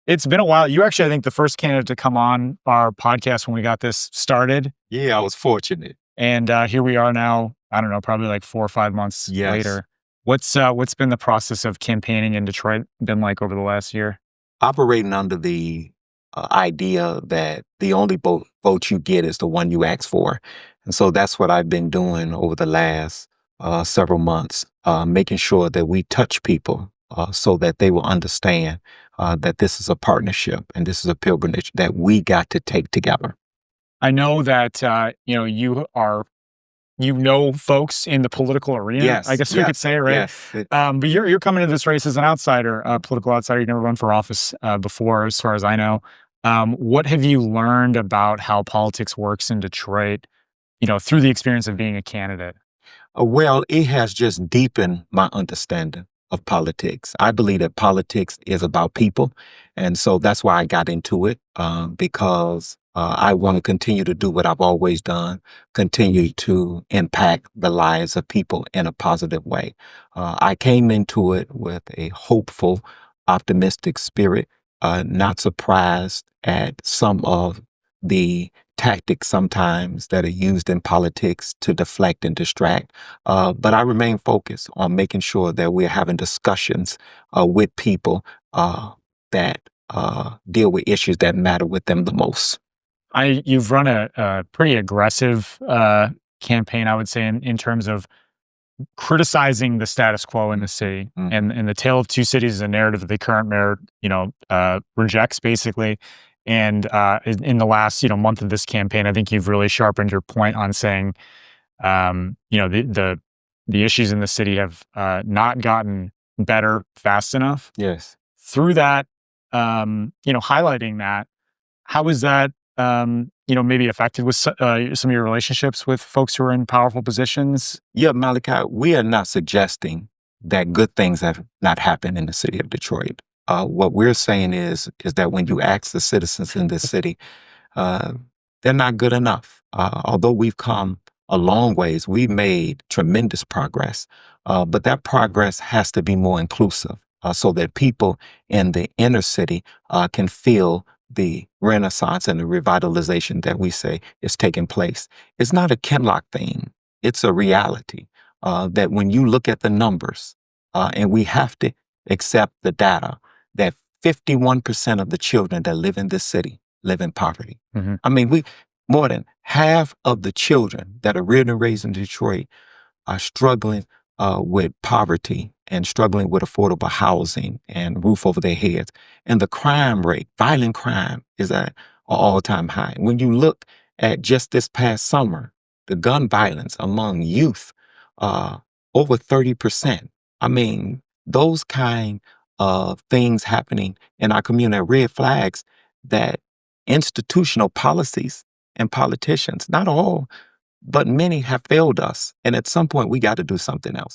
It's been a while. You actually, I think, the first candidate to come on our podcast when we got this started, Yeah, I was fortunate. and here we are now. I don't know, probably like 4 or 5 months Yes. later. What's been the process of campaigning in Detroit been like over the last year? Operating under the idea that the only vote you get is the one you ask for. And so that's what I've been doing over the last several months, making sure that we touch people so that they will understand that this is a partnership and this is a pilgrimage that we got to take together. I know that you know folks in the political arena. I Yes, guess we could yes, say, right? yes. But you're coming into this race as an outsider, a political outsider. You never run for office before, as far as I know. What have you learned about how politics works in Detroit? Through the experience of being a candidate. Well, it has just deepened my understanding of politics. I believe that politics is about people. And so that's why I got into it, because I want to continue to do what I've always done, continue to impact the lives of people in a positive way. I came into it with a hopeful, optimistic spirit, not surprised at some of the tactics sometimes that are used in politics to deflect and distract. But I remain focused on making sure that we're having discussions with people that deal with issues that matter with them the most. You've run a pretty aggressive campaign, I would say, in terms of criticizing the status quo in the city. Mhm. And the tale of two cities is a narrative that the current mayor, rejects basically. And in the last, month of this campaign, I think you've really sharpened your point on saying, the issues in the city have not gotten better fast enough. Yes. Through that, highlighting that, how is that, maybe affected with some of your relationships with folks who are in powerful positions? Yeah, Malachi, we are not suggesting that good things have not happened in the city of Detroit. What we're saying is that when you ask the citizens in this city, uh, they're not good enough. Although we've come a long ways, we've made tremendous progress, but that progress has to be more inclusive so that people in the inner city can feel the renaissance and the revitalization that we say is taking place. It's not a Kinloch thing. It's a reality that when you look at the numbers, and we have to accept the data, that 51% of the children that live in this city live in poverty. Mhm. I mean, we more than half of the children that are reared and raised in Detroit are struggling with poverty and struggling with affordable housing and roof over their heads. And the crime rate, violent crime, is at an all-time high. When you look at just this past summer, the gun violence among youth, uh, over 30%. I mean, those kind of things happening in our community are red flags that institutional policies and politicians, not all, but many have failed us. And at some point, we got to do something else.